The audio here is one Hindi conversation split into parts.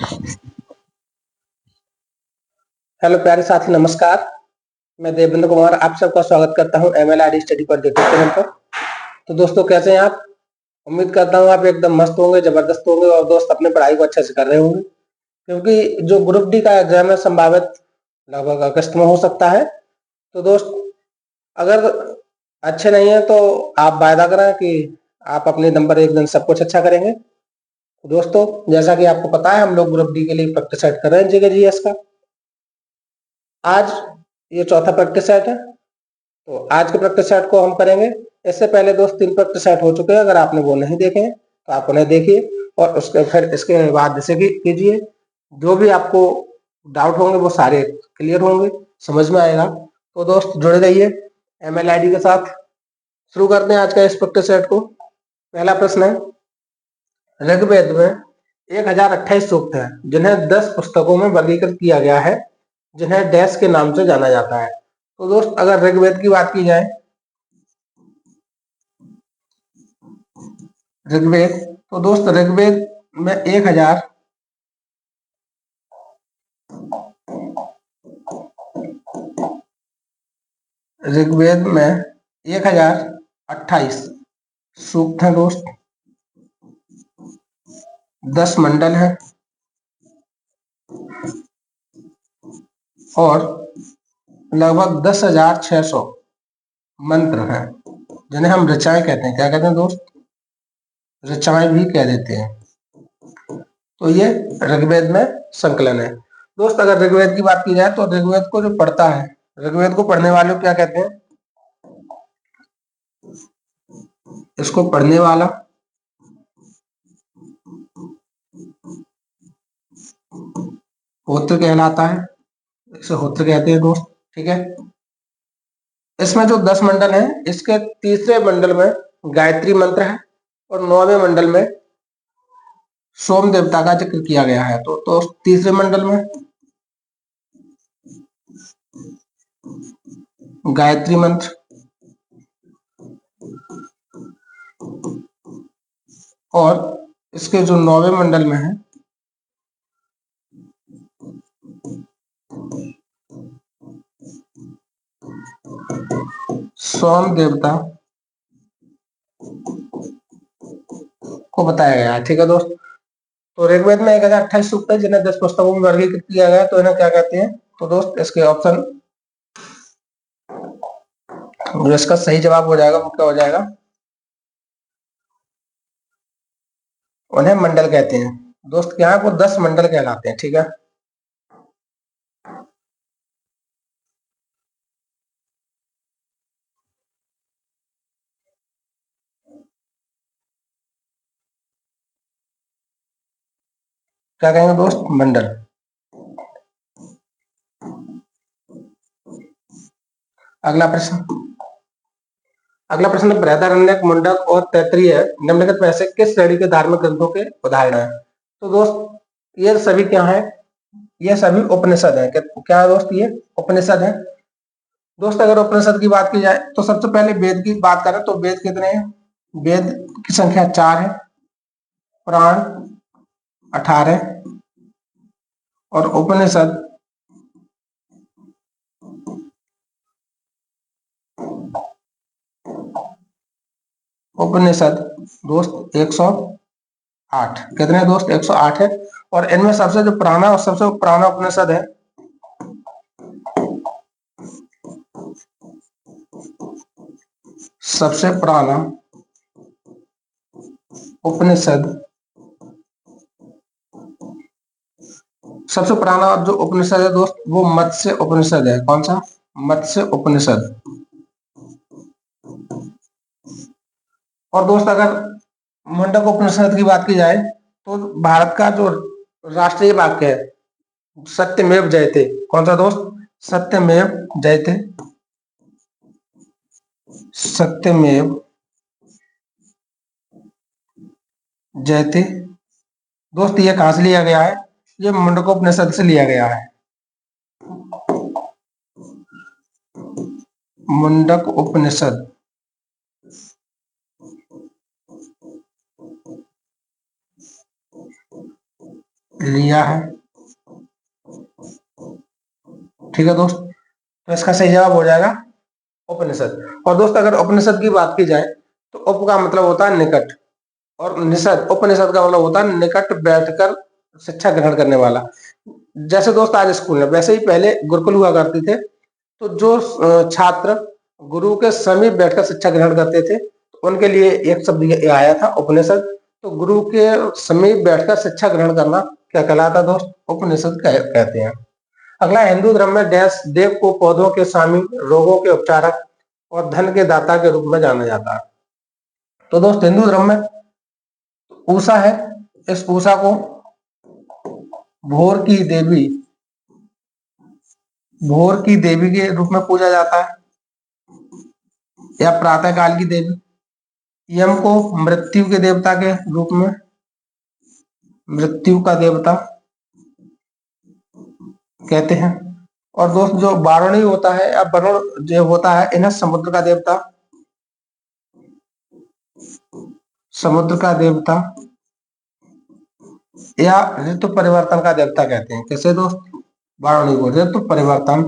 हेलो प्यारे साथी, नमस्कार। मैं देवेंद्र कुमार आप सबका स्वागत करता हूं MLID स्टडी पर यूट्यूब चैनल पर। तो दोस्तों, कैसे हैं आप? उम्मीद करता हूं आप एकदम मस्त होंगे, जबरदस्त होंगे और दोस्त अपने पढ़ाई को अच्छे से कर रहे होंगे, क्योंकि जो ग्रुप डी का एग्जाम है संभावित लगभग अगस्त में हो सकता है। तो दोस्त, अगर अच्छे नहीं है तो आप वायदा करें कि आप अपने नंबर एक दिन सब कुछ अच्छा करेंगे। तो दोस्तों, जैसा कि आपको पता है, हम लोग ग्रुप डी के लिए प्रैक्टिस सेट कर रहे हैं जीके जीएस का। आज ये चौथा प्रैक्टिस सेट है, तो आज के प्रैक्टिस सेट को हम करेंगे। इससे पहले दोस्त 3 प्रैक्टिस सेट हो चुके हैं, अगर आपने वो नहीं देखे हैं तो आप उन्हें देखिए और उसके फिर इसके बाद इसे कीजिए। जो भी आपको डाउट होंगे वो सारे क्लियर होंगे, समझ में आएगा। तो दोस्त जुड़े रहिए MLID के साथ। शुरू करते हैं आज का इस प्रैक्टिस सेट को। पहला प्रश्न है, ऋग्वेद में 1028 सूक्त हैं जिन्हें 10 पुस्तकों में वर्गीकृत किया गया है, जिन्हें डैश के नाम से जाना जाता है। तो दोस्त, अगर ऋग्वेद की बात की जाए, ऋग्वेद, तो दोस्त ऋग्वेद में 1000 ऋग्वेद में 1028 सूक्त हैं दोस्त, 10 मंडल हैं और लगभग 10,600 मंत्र हैं, जिन्हें हम ऋचाएं कहते हैं। क्या कहते हैं दोस्त? ऋचाएं भी कह देते हैं। तो ये ऋग्वेद में संकलन है। दोस्त, अगर ऋग्वेद की बात की जाए तो ऋग्वेद को जो पढ़ता है, ऋग्वेद को पढ़ने वाले को क्या कहते हैं? इसको पढ़ने वाला होत्र कहलाता है, इसे होत्र कहते हैं दोस्त। ठीक है, इसमें जो 10 मंडल हैं, इसके तीसरे मंडल में गायत्री मंत्र है और 9वें मंडल में सोम देवता का जिक्र किया गया है। तो तीसरे मंडल में गायत्री मंत्र और इसके जो 9वें मंडल में है सोम देवता को बताया गया है। ठीक है दोस्त, तो ऋग्वेद में 1028 सूक्त है जिन्हें 10 पुस्तकों में वर्गीकृत किया गया है। तो इन्हें क्या कहते हैं? तो दोस्त, इसके ऑप्शन, जो इसका सही जवाब हो जाएगा वो क्या हो जाएगा? उन्हें मंडल कहते हैं दोस्त। क्या है वो? 10 मंडल कहलाते हैं। ठीक है, क्या कहेंगे दोस्त? मंडल। अगला प्रश्न, अगला प्रश्न, बृहदारण्यक, मुंडक और तैत्तिरीय निम्नलिखित में से किस श्रेणी के धार्मिक ग्रंथों के उदाहरण हैं? तो दोस्त, ये सभी क्या है? ये सभी उपनिषद है। क्या है दोस्त? ये उपनिषद है। दोस्त, अगर उपनिषद की बात की जाए तो सबसे पहले वेद की बात करें तो वेद कितने हैं? वेद की संख्या 4 है, पुराण 18 और उपनिषद उपनिषद दोस्त 108। कितने दोस्त? 108 है। और इनमें सबसे जो पुराना और सबसे पुराना उपनिषद है, सबसे पुराना उपनिषद, सबसे पुराना जो उपनिषद है दोस्त, वो मत्स्य उपनिषद है। कौन सा? मत्स्य उपनिषद। और दोस्त, अगर मुंडक उपनिषद की बात की जाए तो भारत का जो राष्ट्रीय वाक्य है सत्यमेव जयते। कौन सा दोस्त? सत्यमेव जयते। सत्यमेव जयते दोस्त, ये कहां से लिया गया है? ये मुंडकोपनिषद से लिया गया है। मुंडक उपनिषद। लिया है। ठीक है दोस्त, तो इसका सही जवाब हो जाएगा उपनिषद। और दोस्त अगर उपनिषद की बात की जाए तो उप का मतलब होता है निकट, और निषद, उपनिषद का मतलब होता है निकट बैठकर शिक्षा ग्रहण करने वाला। जैसे दोस्त आज स्कूल में, वैसे ही पहले गुरुकुल हुआ करते थे, तो जो छात्र गुरु के समीप बैठकर शिक्षा ग्रहण करते थे, तो उनके लिए एक शब्द ये आया था उपनिषद। तो गुरु के समीप बैठकर शिक्षा ग्रहण करना क्या कहलाता दोस्त? उपनिषद कहते हैं। अगला, हिंदू धर्म में डैश देव को पौधों के स्वामी, रोगों के उपचारक और धन के दाता के रूप में जाना जाता है। तो दोस्त हिंदू धर्म में उषा है, इस उषा को भोर की देवी, भोर की देवी के रूप में पूजा जाता है, या प्रातः काल की देवी। यम को मृत्यु के देवता के रूप में, मृत्यु का देवता कहते हैं। और दोस्त जो वारुणी होता है या वरुण जो होता है, इन्हें समुद्र का देवता, समुद्र का देवता या ऋतु परिवर्तन का देवता कहते हैं। कैसे दोस्त? वारुणी को ऋतु परिवर्तन।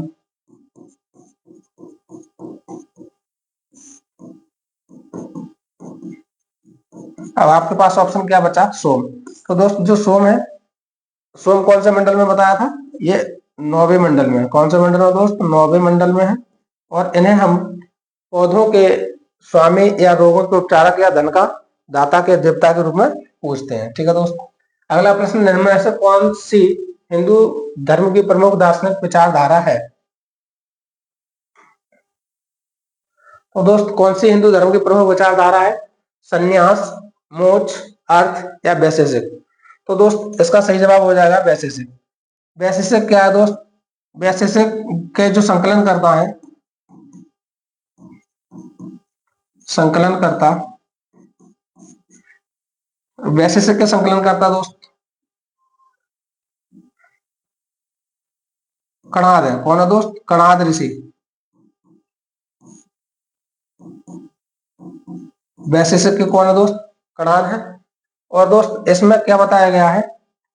अब आपके पास ऑप्शन क्या बचा? सोम। तो दोस्त जो सोम है, सोम कौन से मंडल में बताया था? ये 9वें मंडल में। कौन से मंडल में दोस्त? 9वें मंडल में है। और इन्हें हम पौधों के स्वामी या रोगों के उपचारक या धन का दाता के देवता के रूप में पूजते हैं। ठीक है दोस्त, अगला प्रश्न, निम्न में से कौन सी हिंदू धर्म की प्रमुख दार्शनिक विचारधारा है? तो दोस्त कौन सी हिंदू धर्म की प्रमुख विचारधारा है? संन्यास, मोक्ष, अर्थ या वैशेषिक? तो दोस्त इसका सही जवाब हो जाएगा वैशेषिक। वैशेषिक क्या है दोस्त? वैशेषिक के जो संकलन करता है, संकलन करता, वैशेषिक के संकलन करता दोस्त कणाद है। कौन है दोस्त? कणाद ऋषि वैशेषिक के कौन है दोस्त? कणाद है। और दोस्त इसमें क्या बताया गया है?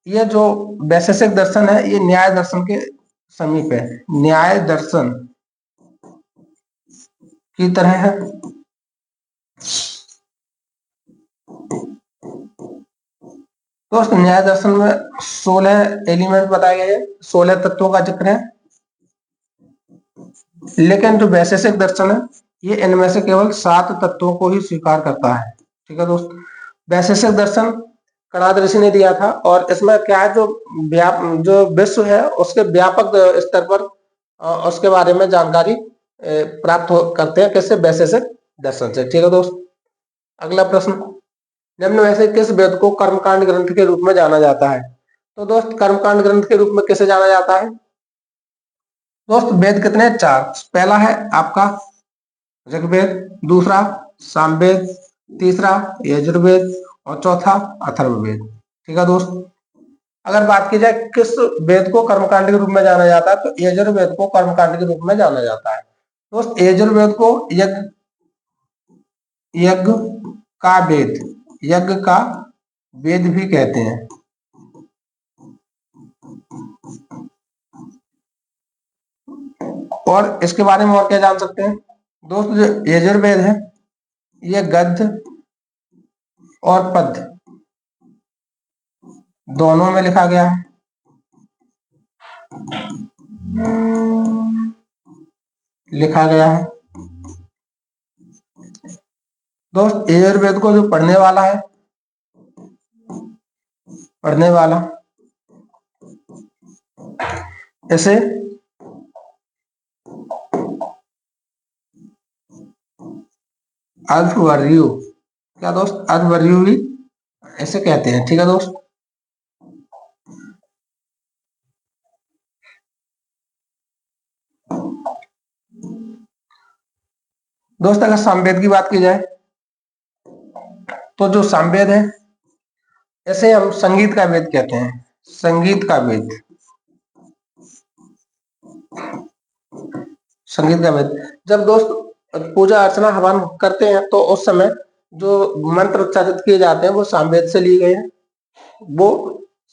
ये जो वैशेषिक दर्शन है, ये न्याय दर्शन के समीप है, न्याय दर्शन की तरह है। दोस्त न्याय दर्शन में 16 एलिमेंट बताए गए हैं, 16 तत्वों का जिक्र है। लेकिन जो वैशेषिक दर्शन है, ये इनमें से केवल 7 तत्वों को ही स्वीकार करता है। ठीक है दोस्त, वैशेषिक दर्शन कणाद ऋषि ने दिया था। और इसमें क्या है, जो विश्व है उसके व्यापक स्तर पर उसके बारे में जानकारी प्राप्त करते हैं। किससे? वैशेषिक दर्शन से। ठीक है दोस्त, अगला प्रश्न, निम्न में से किस वेद को कर्मकांड ग्रंथ के रूप में जाना जाता है? तो दोस्त कर्मकांड ग्रंथ के रूप में किसे जाना जाता है? दोस्त वेद कितने हैं? 4। पहला है आपका ऋग्वेद, दूसरा सामवेद, तीसरा यजुर्वेद और चौथा अथर्ववेद। ठीक है दोस्त, अगर बात की जाए किस वेद को कर्मकांड के रूप में जाना जाता है, तो यजुर्वेद को कर्मकांड के रूप में जाना जाता है। दोस्त यजुर्वेद को यज्ञ, यज्ञ का वेद, यज्ञ का वेद भी कहते हैं। और इसके बारे में और क्या जान सकते हैं दोस्त? जो यजुर्वेद है, ये गद्य और पद्य दोनों में लिखा गया है। लिखा गया है दोस्त। यजुर्वेद को जो पढ़ने वाला है, पढ़ने वाला, इसे अध्वर्यु, क्या दोस्त? अध्वर्यु भी ऐसे कहते हैं। ठीक है दोस्त, दोस्त अगर सामवेद की बात की जाए, तो जो सामवेद है, ऐसे हम संगीत का वेद कहते हैं। संगीत का वेद, संगीत का वेद। जब दोस्त पूजा अर्चना हवन करते हैं, तो उस समय जो मंत्र उच्चारित किए जाते हैं वो सामवेद से लिए गए हैं। वो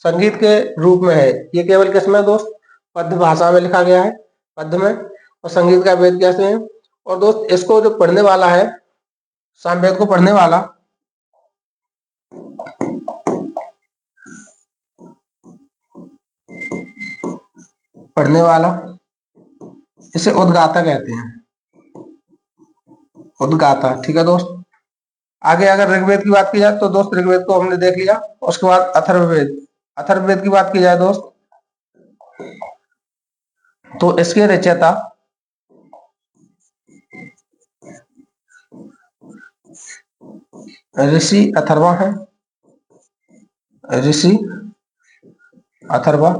संगीत के रूप में है। ये केवल किसमें है दोस्त? पद्य भाषा में लिखा गया है, पद्य में। और संगीत का वेद कैसे है? और दोस्त इसको जो पढ़ने वाला है, सामवेद को पढ़ने वाला इसे उद्गाता कहते हैं, उद्गाता। ठीक है दोस्त। आगे अगर ऋग्वेद की बात की जाए तो दोस्त ऋग्वेद को हमने देख लिया। उसके बाद अथर्ववेद, अथर्ववेद की बात की जाए दोस्त तो इसके रचयिता ऋषि अथर्वा है, ऋषि अथर्वा।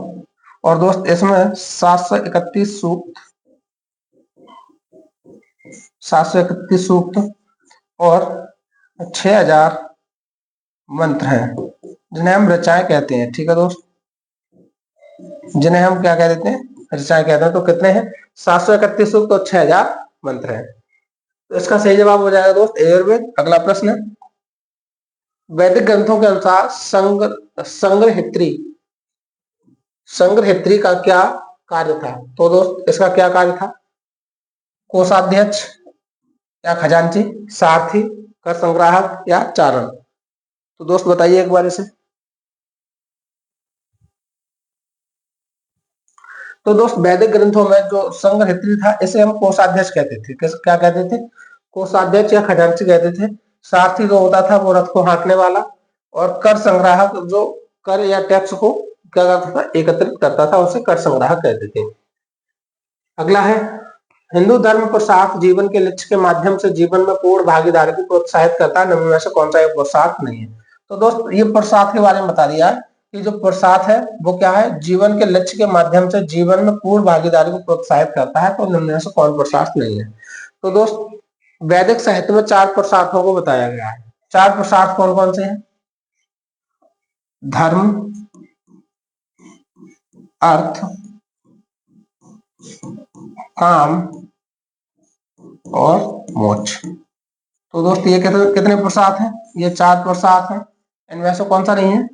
और दोस्त इसमें 731 सूक्त, 731 सूक्त और 6000 मंत्र हैं, जिन्हें हम ऋचाएं कहते हैं। ठीक है दोस्त, जिन्हें हम क्या कह देते हैं? ऋचाएं कहते हैं। तो कितने हैं? 731 सूक्त और 6000 मंत्र हैं। तो इसका सही जवाब हो जाएगा दोस्त यजुर्वेद। अगला प्रश्न, वैदिक ग्रंथों के अनुसार संग्रहित्री का क्या कार्य था? तो दोस्त इसका क्या कार्य था? कोषाध्यक्ष या खजांची, सारथी, कर संग्राहक या चारण? तो दोस्त बताइए एक बार इसे। तो दोस्त वैदिक ग्रंथों में जो संग्रहित्री था इसे हम कोषाध्यक्ष कहते थे। क्या कहते थे? कोषाध्यक्ष या खजांची कहते थे। सारथी जो होता था वो रथ को हाँकने वाला, और कर संग्राहक जो कर या टैक्स को क्या करता था? एकत्रित करता था, उसे कर संग्राहक कहते थे। अगला है, हिंदू धर्म पुरुषार्थ जीवन के लक्ष्य के माध्यम से जीवन में पूर्ण भागीदारी को प्रोत्साहित करता है, निम्न में से कौन सा एक पुरुषार्थ नहीं है? तो दोस्त ये पुरुषार्थ के बारे में बता दिया है कि जो पुरुषार्थ है वो क्या है? जीवन के लक्ष्य के माध्यम से जीवन में पूर्ण भागीदारी को प्रोत्साहित करता है, तो निम्न में से कौन पुरुषार्थ नहीं है? तो दोस्त वैदिक साहित्य में 4 पुरुषार्थों को बताया गया है। 4 पुरुषार्थ कौन कौन से हैं? धर्म, अर्थ, काम और मोक्ष। तो दोस्त ये कितने पुरुषार्थ हैं? ये 4 पुरुषार्थ हैं। इनमें से कौन सा नहीं है?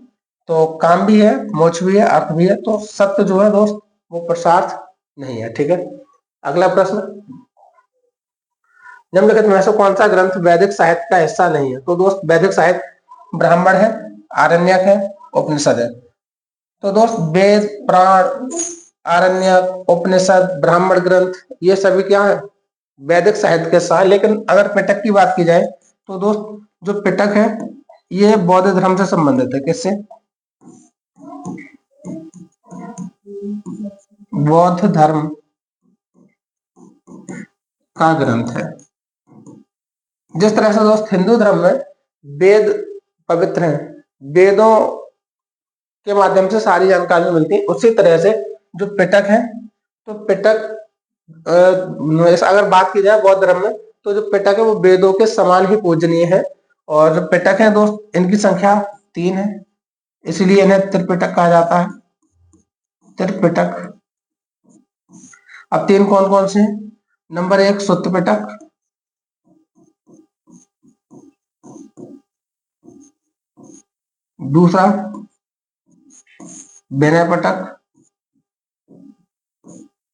तो काम भी है, मोक्ष भी है, अर्थ भी है। तो सत्य जो है दोस्त वो पुरुषार्थ नहीं है। ठीक है। अगला प्रश्न, निम्नलिखित में से कौन सा ग्रंथ वैदिक साहित्य का हिस्सा नहीं है? तो दोस्त वैदिक साहित्य ब्राह्मण है, आरण्यक है, उपनिषद है। तो दोस्त वेद, पुराण, आरण्यक, उपनिषद, ब्राह्मण ग्रंथ ये सभी क्या है? वैदिक साहित्य के हिस्सा है। लेकिन अगर पिटक की बात की जाए तो दोस्त जो पिटक है ये बौद्ध धर्म से संबंधित है। किससे? बौद्ध धर्म का ग्रंथ है। जिस तरह से दोस्त हिंदू धर्म में वेद पवित्र हैं, वेदों के माध्यम से सारी जानकारी मिलती है, उसी तरह से जो पिटक है, तो पिटक अगर बात की जाए बौद्ध धर्म में तो जो पिटक है वो वेदों के समान ही पूजनीय है। और जो पिटक है दोस्त इनकी संख्या 3 है, इसीलिए इन्हें त्रिपिटक कहा जाता है। त्रिपिटक। अब 3 कौन कौन से हैं? नंबर 1 सुत्त पिटक, दूसरा विनय पिटक,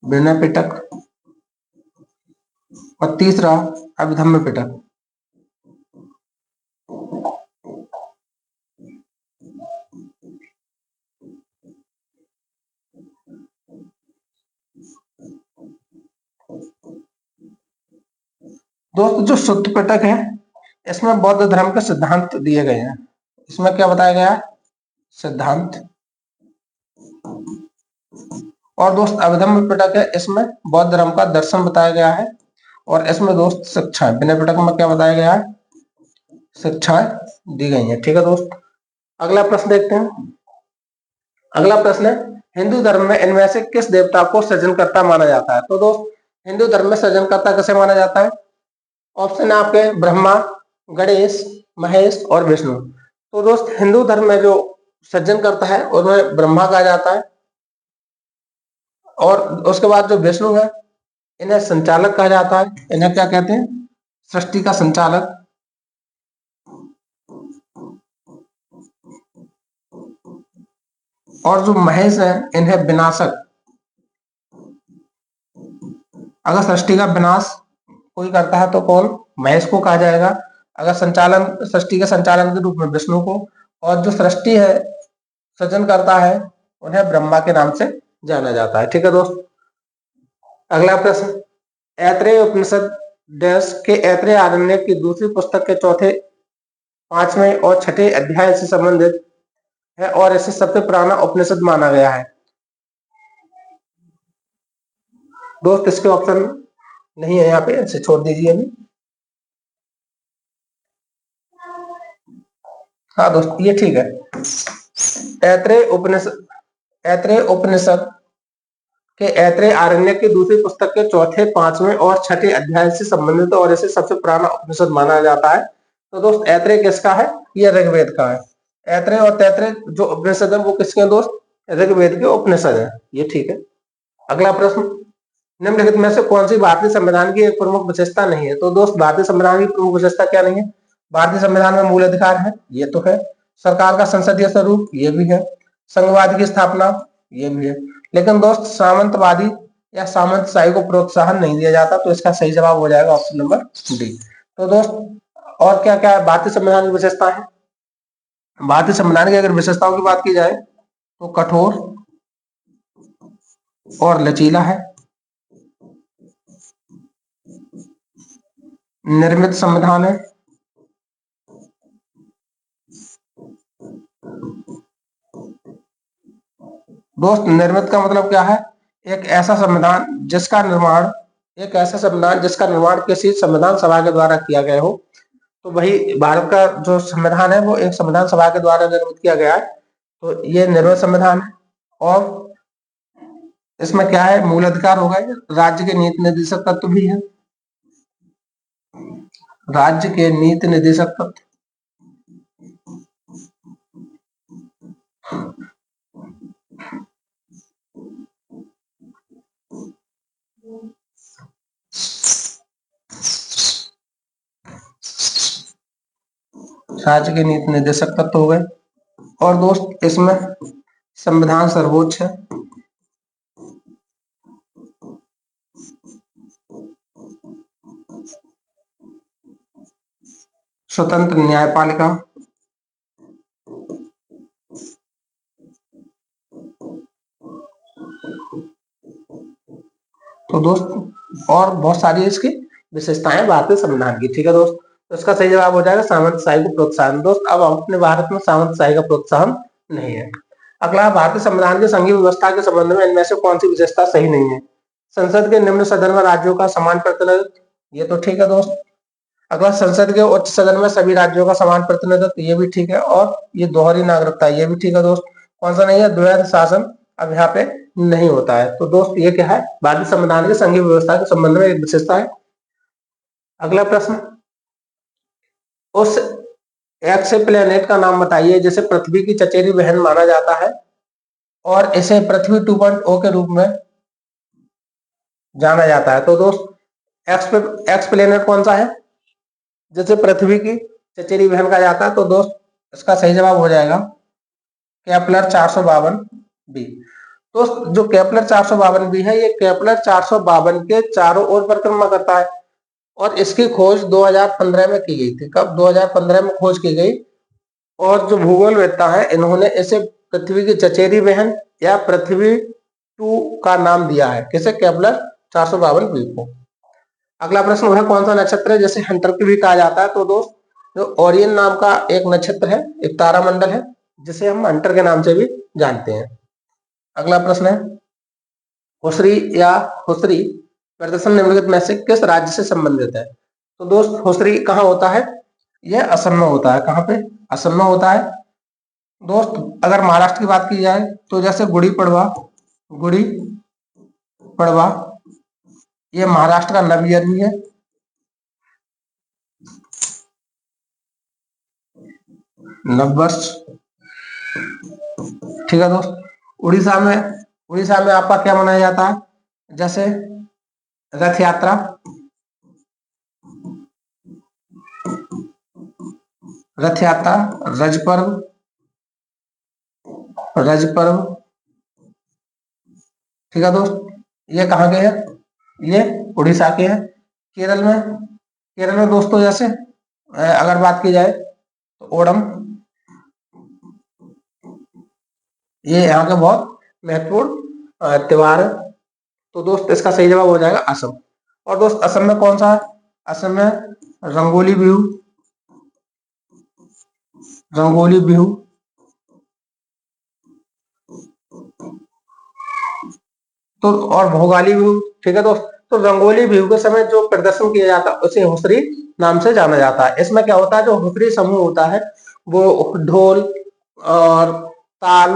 विनय पिटक, और तीसरा अभिधम्म पिटक। दोस्त जो सुत्त पिटक है इसमें बौद्ध धर्म के सिद्धांत दिए गए हैं। इसमें क्या बताया गया है? सिद्धांत। और दोस्त अभिधम्म पिटक है, इसमें बौद्ध धर्म का दर्शन बताया गया है। और इसमें दोस्त शिक्षाएं, विनय पिटक में क्या बताया गया है? शिक्षाएं दी गई हैं। ठीक है दोस्त। अगला प्रश्न देखते हैं। अगला प्रश्न है, हिंदू धर्म में इनमें से किस देवता को सृजनकर्ता माना जाता है? तो दोस्त हिंदू धर्म में सृजनकर्ता किसे माना जाता है? ऑप्शन है आपके ब्रह्मा, गणेश, महेश और विष्णु। तो दोस्त हिंदू धर्म में जो सृजनकर्ता है उन्हें ब्रह्मा कहा जाता है, और उसके बाद जो विष्णु है इन्हें संचालक कहा जाता है। इन्हें क्या कहते हैं? सृष्टि का संचालक। और जो महेश है इन्हें विनाशक। अगर सृष्टि का विनाश कोई करता है तो कौन? महेश को कहा जाएगा। अगर संचालन, सृष्टि के संचालन के रूप में विष्णु को। और जो सृष्टि है, सृजन करता है, उन्हें ब्रह्मा के नाम से जाना जाता है। ठीक है दोस्त। अगला प्रश्न, ऐत्रेय उपनिषद डैश के ऐत्रेय आरण्य की दूसरी पुस्तक के चौथे, पांचवें और छठे अध्याय से संबंधित है और इसे सबसे पुराना उपनिषद माना गया है। दोस्त इसके ऑप्शन नहीं है यहाँ पे, इसे छोड़ दीजिए अभी। हाँ दोस्त, ये ठीक है। ऐत्रेय उपनिषद के ऐत्रेय आरण्य की दूसरी पुस्तक के चौथे, पांचवें और छठे अध्याय से संबंधित और इसे सबसे पुराना उपनिषद माना जाता है। तो दोस्त ऐत्रेय किसका है? यह ऋग्वेद का है। ऐत्रेय और तैत्रेय जो उपनिषद है वो किसके हैं दोस्त? ऋग्वेद के उपनिषद है। ये ठीक है। अगला प्रश्न, निम्नलिखित में से कौन सी भारतीय संविधान की एक प्रमुख विशेषता नहीं है? तो दोस्त भारतीय संविधान की प्रमुख विशेषता क्या नहीं है? भारतीय संविधान में मूल अधिकार है, ये तो है। सरकार का संसदीय स्वरूप, ये भी है। संघवाद की स्थापना, ये भी है। लेकिन दोस्त सामंतवादी या सामंतशाही को प्रोत्साहन नहीं दिया जाता, तो इसका सही जवाब हो जाएगा ऑप्शन नंबर डी। तो दोस्त और क्या क्या भारतीय संविधान की विशेषता है? भारतीय संविधान की अगर विशेषताओं की बात की जाए तो कठोर और लचीला है, निर्मित संविधान है, दोस्त निर्मित का मतलब क्या है? एक ऐसा संविधान जिसका निर्माण किसी संविधान सभा के द्वारा किया गया हो। तो वही भारत का जो संविधान है वो एक संविधान सभा के द्वारा निर्मित किया गया है, तो ये निर्मित संविधान है। और इसमें क्या है? मूल अधिकार होगा, राज्य के नीति निर्देशक तत्व भी है, राज्य के नीति निर्देशक तत्व। राज्य के नीति निर्देशक तत्व हो गए। और दोस्त इसमें संविधान सर्वोच्च है, स्वतंत्र न्यायपालिका, तो दोस्त और बहुत सारी इसकी विशेषताएं भारतीय संविधान की। ठीक है दोस्त, तो इसका सही जवाब हो जाएगा सामंतशाही को प्रोत्साहन। दोस्त अब अपने भारत में सामंतशाही का प्रोत्साहन नहीं है। अगला, भारतीय संविधान की संघीय व्यवस्था के संबंध में इनमें से कौन सी विशेषता सही नहीं है? संसद के निम्न सदन में राज्यों का समान प्रतिनिधित्व, ये तो ठीक है दोस्त। अगला, संसद के उच्च सदन में सभी राज्यों का समान प्रतिनिधित्व, ये भी ठीक है। और ये दोहरी नागरिकता, ये भी ठीक है दोस्त। कौन सा नहीं है? द्वैध शासन अब यहाँ पे नहीं होता है। तो दोस्त ये क्या है? भारतीय संविधान की संघीय व्यवस्था के संबंध में एक विशेषता है। अगला प्रश्न, उस एक्सप्लेनेट का नाम बताइए जिसे पृथ्वी की चचेरी बहन माना जाता है और इसे पृथ्वी 2.0 के रूप में जाना जाता है। तो दोस्त एक्सप्लेनेट कौन सा है जिसे पृथ्वी की चचेरी बहन कहा जाता है? तो दोस्त इसका सही जवाब हो जाएगा केपलर 452 बी। दोस्त जो केपलर 452 बी है, ये केपलर 452 के चारों ओर परिक्रमा करता है और इसकी खोज 2015 में की गई थी। कब? 2015 में खोज की गई। और जो भूगोलवेत्ता है इन्होंने इसे पृथ्वी की चचेरी बहन या पृथ्वी 2 का नाम दिया है। किसे? केपलर 452 बी को। अगला प्रश्न, वह कौन सा नक्षत्र है जिसे हंटर भी कहा जाता है? तो दोस्त जो ओरियन नाम का एक नक्षत्र है, एक तारामंडल है, जिसे हम हंटर के नाम से भी जानते हैं। अगला प्रश्न है, हुसरी या हुसरी प्रदर्शन निम्नलिखित में से किस राज्य से संबंधित है? तो दोस्त हुसरी कहाँ होता है? यह असम में होता है। कहाँ पे? असम में होता है। दोस्त अगर महाराष्ट्र की बात की जाए तो जैसे गुड़ी पड़वा ये महाराष्ट्र का नव ईयर भी है। नववर्ष, ठीक है दोस्त। उड़ीसा में आपका क्या मनाया जाता है? जैसे रथ यात्रा, रज पर्व, रज पर्व। ठीक है दोस्त, ये कहाँ के हैं? ये उड़ीसा के हैं। केरल में दोस्तों जैसे अगर बात की जाए तो ओणम, ये यहाँ का बहुत महत्वपूर्ण त्योहार है। तो दोस्त इसका सही जवाब हो जाएगा असम। और दोस्त असम में कौन सा है? असम में रंगोली बिहू, रंगोली बिहू, तो और भोगाली बिहू। ठीक है दोस्त, तो रंगोली बिहू के समय जो प्रदर्शन किया जाता है उसे हुसरी नाम से जाना जाता है। इसमें क्या होता है, जो हुसरी समूह होता है वो ढोल और ताल,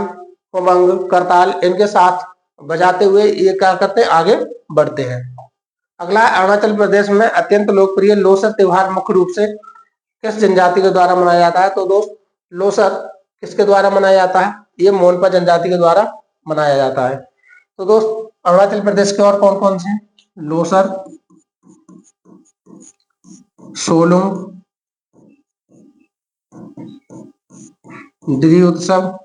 उमंग, करताल इनके साथ बजाते हुए ये क्या करते हैं, आगे बढ़ते हैं। अगला है अरुणाचल प्रदेश में अत्यंत लोकप्रिय लोसर त्योहार मुख्य रूप से किस जनजाति के द्वारा मनाया जाता है? तो दोस्त लोसर किसके द्वारा मनाया जाता है? ये मोनपा जनजाति के द्वारा मनाया जाता है। तो दोस्त अरुणाचल प्रदेश के और कौन कौन से? लोसर, सोलुंग, दिरी उत्सव,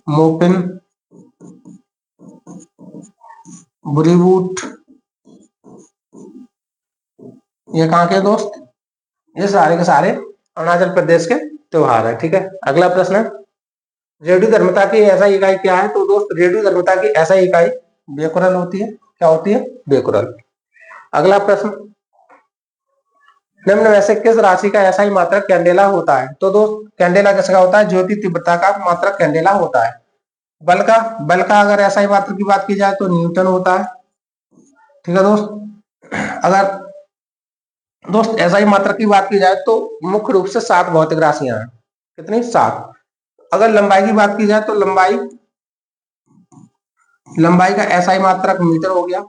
मोपिन, बुरीबूट, ये कहाँ के दोस्त? ये सारे के सारे अरुणाचल प्रदेश के त्योहार है। ठीक है, अगला प्रश्न है रेडियो धर्मता की ऐसा इकाई क्या है? तो दोस्त रेडियो धर्मता की ऐसा इकाई बेकुरल होती है। क्या होती है? बेकुरल। अगला प्रश्न, निम्न में से किस राशि का ऐसा ही मात्रक कैंडेला होता है? तो दोस्त कैंडेला किसका होता है? ज्योति तीव्रता का मात्रक कैंडेला होता है। बल का अगर ऐसा ही मात्रक की बात की जाए तो न्यूटन होता है। ठीक है दोस्त, अगर दोस्त ऐसा ही मात्रक की बात की जाए तो मुख्य रूप से 7 भौतिक राशियां हैं। कितनी? 7। अगर लंबाई की बात की जाए तो लंबाई का ऐसा ही मात्रक मीटर हो गया।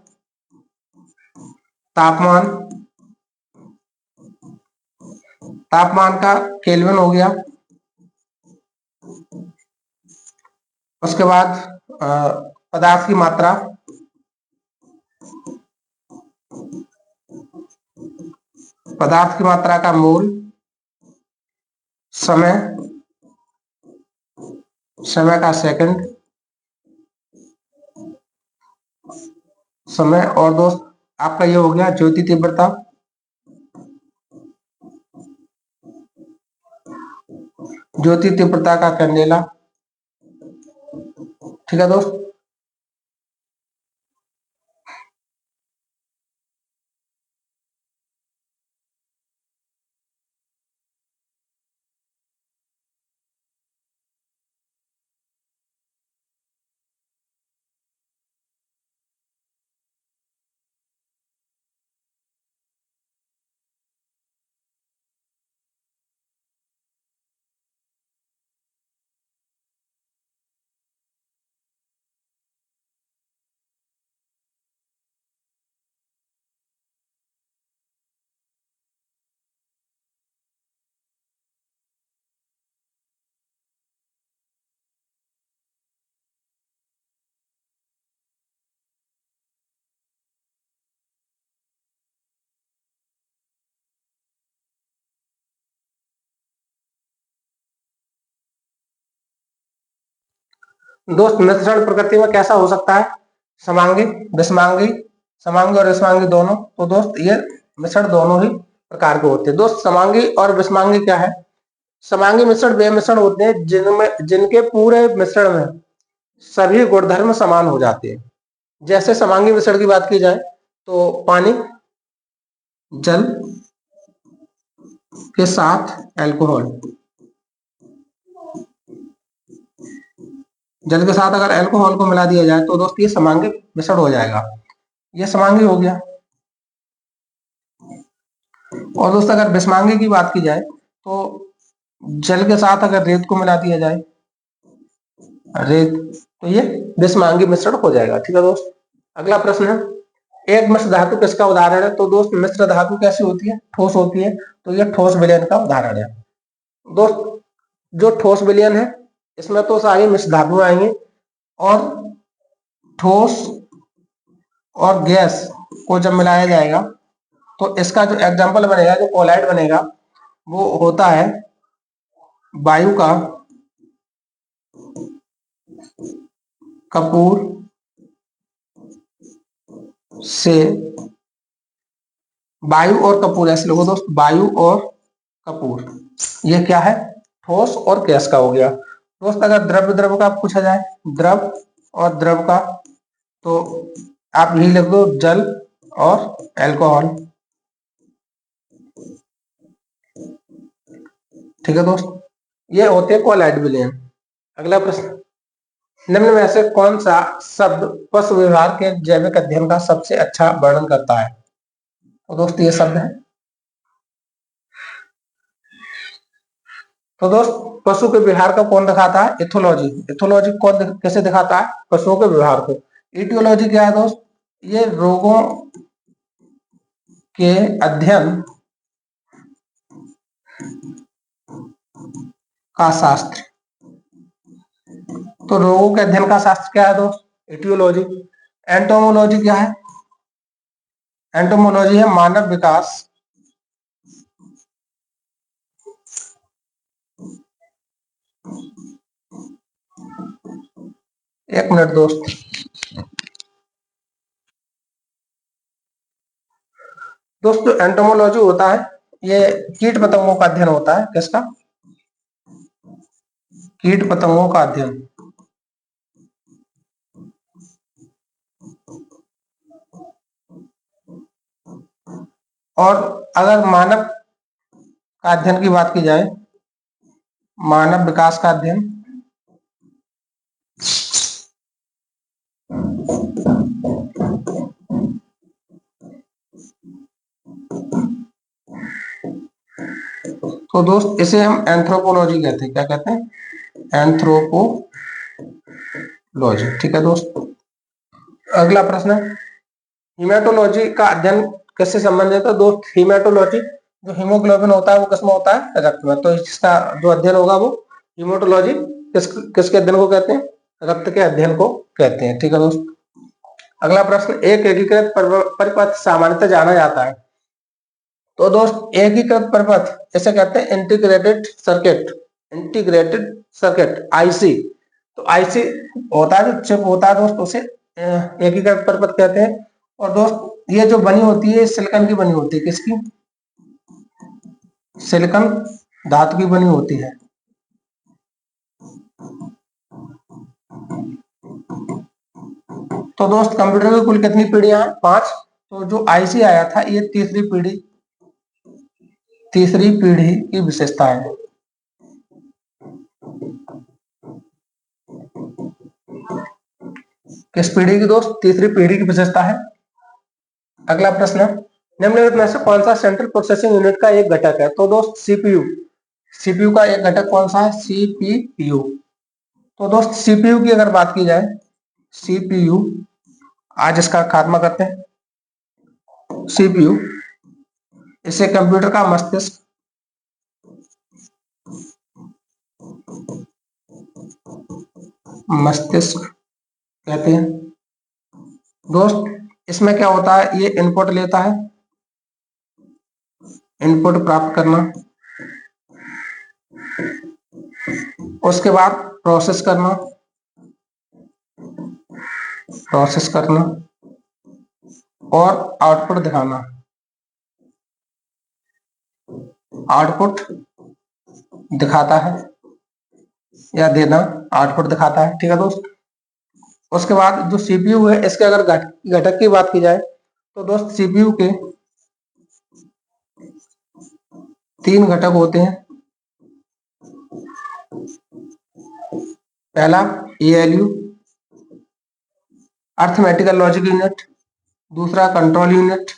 तापमान तापमान का केल्विन हो गया। उसके बाद पदार्थ की मात्रा, पदार्थ की मात्रा का मोल, समय, समय का सेकंड, समय, और दोस्त आपका ये हो गया ज्योति तीव्रता। ज्योति तीव्रता का कैंडेला। ठीक है दोस्त, मिश्रण प्रकृति में कैसा हो सकता है? समांगी, विषमांगी, समांगी और विषमांगी दोनों। तो दोस्त ये मिश्रण दोनों ही प्रकार के होते हैं। दोस्त समांगी और विषमांगी क्या है? समांगी मिश्रण वे मिश्रण होते हैं जिनके पूरे मिश्रण में सभी गुणधर्म समान हो जाते हैं। जैसे समांगी मिश्रण की बात की जाए तो पानी, जल के साथ अल्कोहल, जल के साथ अगर अल्कोहल को मिला दिया जाए तो दोस्त ये समांगी मिश्रण हो जाएगा। ये समांगी हो गया। और दोस्त अगर विषमांगी की बात की जाए तो जल के साथ अगर रेत को मिला दिया जाए, रेत, तो ये विषमांगी मिश्रण हो जाएगा। ठीक है दोस्त, अगला प्रश्न है एक मिश्र धातु किसका उदाहरण है? तो दोस्त मिश्र धातु कैसी होती है? ठोस होती है। तो ये ठोस विलयन का उदाहरण है। दोस्त जो ठोस विलयन है इसमें तो सारी मिश्र धातुएं आएंगी, और ठोस और गैस को जब मिलाया जाएगा तो इसका जो एग्जाम्पल बनेगा, जो कोलाइड बनेगा, वो होता है वायु का कपूर से, वायु और कपूर ऐसे लोगों दोस्त, वायु और कपूर ये क्या है, ठोस और गैस का हो गया दोस्त। अगर द्रव्य द्रव्य का पूछा जाए, द्रव और द्रव का, तो आप यही लिख दो जल और अल्कोहल। ठीक है दोस्त, ये होते हैं कोलॉइड विलयन। अगला प्रश्न, निम्न में से कौन सा शब्द पशु व्यवहार के जैविक अध्ययन का सबसे अच्छा वर्णन करता है? तो दोस्त ये शब्द है। तो दोस्त पशु के व्यवहार का कौन दिखाता है? एथोलॉजी। एथोलॉजी कौन कैसे दिखाता है पशुओं के व्यवहार को? इटियोलॉजी क्या है दोस्त? ये रोगों के अध्ययन का शास्त्र। तो रोगों के अध्ययन का शास्त्र क्या है दोस्त? एटियोलॉजी। एंटोमोलॉजी क्या है? एंटोमोलॉजी है मानव विकास एक मिनट दोस्त। दोस्तों एंटोमोलॉजी होता है, ये कीट पतंगों का अध्ययन होता है। किसका? कीट पतंगों का अध्ययन। और अगर मानव का अध्ययन की बात की जाए, मानव विकास का अध्ययन तो दोस्त इसे हम एंथ्रोपोलॉजी कहते हैं। क्या कहते हैं? एंथ्रोपोलॉजी। ठीक है दोस्त, अगला प्रश्न है, हीमेटोलॉजी का अध्ययन किससे संबंधित है? दोस्त हीमेटोलॉजी, जो हीमोग्लोबिन होता है वो किसमें होता है? रक्त में। तो इसका जो अध्ययन होगा वो हीमेटोलॉजी किसके अध्ययन को कहते हैं? रक्त के अध्ययन को कहते हैं। ठीक है दोस्त, अगला प्रश्न, एक एकीकृत परिपथ सामान्यतः जाना जाता है। तो दोस्त एकीकृत परिपथ इसे कहते हैं integrated circuit. Integrated circuit IC. तो आईसी होता है जो चिप होता है दोस्त, उसे एकीकृत परिपथ कहते हैं। और दोस्त ये जो बनी होती है सिलिकॉन की बनी होती है। किसकी? सिलिकॉन धातु की बनी होती है। तो दोस्त कंप्यूटर की कुल कितनी पीढ़ियां हैं? 5। तो जो आईसी आया था ये तीसरी पीढ़ी की विशेषता है। किस पीढ़ी की दोस्त? तीसरी पीढ़ी की विशेषता है। अगला प्रश्न, निम्नलिखित में से कौन सा सेंट्रल प्रोसेसिंग यूनिट का एक घटक है? तो दोस्त सीपीयू। सीपीयू का एक घटक कौन सा है? सीपीयू। तो दोस्त सीपीयू की अगर बात की जाए, सीपीयू आज इसका खात्मा करते हैं। सीपीयू इसे कंप्यूटर का मस्तिष्क कहते हैं। दोस्त इसमें क्या होता है? ये इनपुट लेता है, इनपुट प्राप्त करना, उसके बाद प्रोसेस करना और आउटपुट दिखाना। आउटपुट दिखाता है या देना, आउटपुट दिखाता है। ठीक है दोस्त, उसके बाद जो सीपीयू है इसके अगर घटक की बात की जाए, तो दोस्त सीपीयू के 3 घटक होते हैं। पहला एएलयू अर्थमेटिकल लॉजिक यूनिट, दूसरा कंट्रोल यूनिट,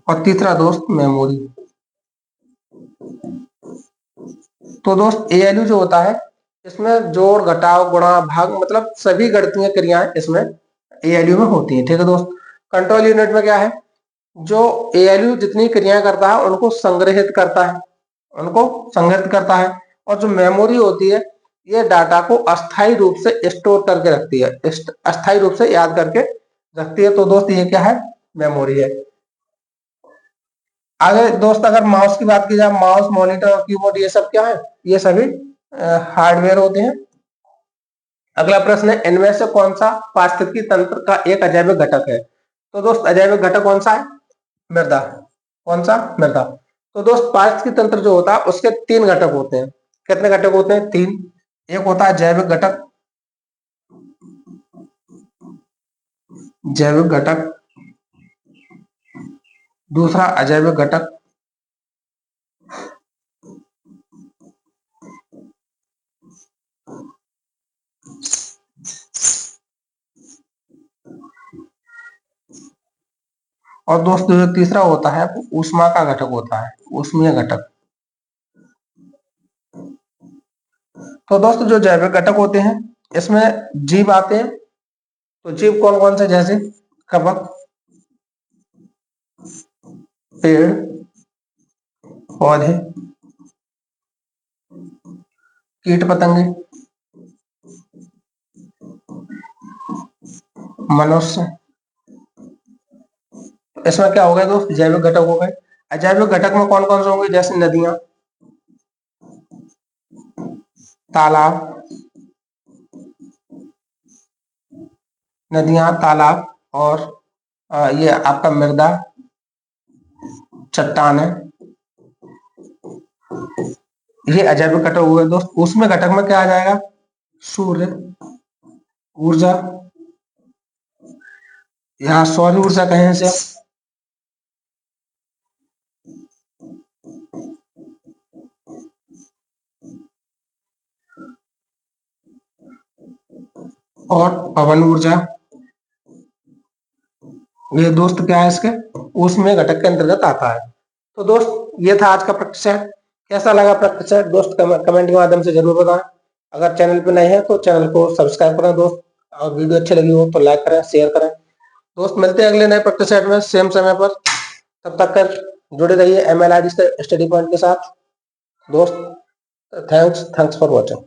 और तीसरा दोस्त मेमोरी। तो दोस्त एएलयू जो होता है इसमें जोड़ घटाव गुणा भाग मतलब सभी गणितीय क्रियाएं इसमें एएलयू में होती है। ठीक है दोस्त, कंट्रोल यूनिट में क्या है? जो एएलयू जितनी क्रियाएं करता है उनको संग्रहित करता है। और जो मेमोरी होती है ये डाटा को अस्थायी रूप से स्टोर करके रखती है, अस्थायी रूप से याद करके रखती है। तो दोस्त ये क्या है? मेमोरी है। आगे दोस्त अगर माउस की बात की जाए, माउस, मॉनिटर और कीबोर्ड ये सब क्या है, ये सभी हार्डवेयर होते हैं। अगला प्रश्न है, इनमें से कौन सा पारिस्थितिकी तंत्र का एक अजैविक घटक है? तो दोस्त अजैविक घटक कौन सा है? मृदा। कौन सा? मृदा। तो दोस्त पारिस्थितिकी तंत्र जो होता है उसके तीन घटक होते हैं। कितने घटक होते हैं? तीन। एक होता है जैविक घटक, जैविक घटक, दूसरा अजैविक घटक, और दोस्त जो तीसरा होता है वो ऊष्मा का घटक होता है, ऊष्मीय घटक। तो दोस्त जो जैविक घटक होते हैं इसमें जीव आते हैं। तो जीव कौन कौन से? जैसे कवक, पेड़ पौधे, कीट पतंगे, मनुष्य। तो इसमें क्या हो गया दोस्त? जैविक घटक हो गए। अजैविक घटक में कौन कौन से होंगे? जैसे नदियां, तालाब, नदियां, तालाब, और ये आपका मृदा, चट्टान है, ये अजैविक घटक हुए दोस्त। उसमें घटक में क्या आ जाएगा? सूर्य ऊर्जा, यहाँ सौर ऊर्जा कहें इसे। और पवन ऊर्जा, ये दोस्त क्या है इसके? उसमें घटक के अंतर्गत आता है। तो दोस्त ये था आज का प्रैक्टिस सेट। कैसा लगा प्रैक्टिस सेट दोस्त? कमेंट के माध्यम से जरूर बताएं। अगर चैनल पे नए हैं तो चैनल को सब्सक्राइब करें दोस्त, और वीडियो अच्छी लगी हो तो लाइक करें, शेयर करें दोस्त। मिलते हैं अगले नए प्रैक्टिस सेट में सेम समय पर। तब तक कर जुड़े रहिए MLRD स्टडी पॉइंट के साथ दोस्त। Thanks for watching.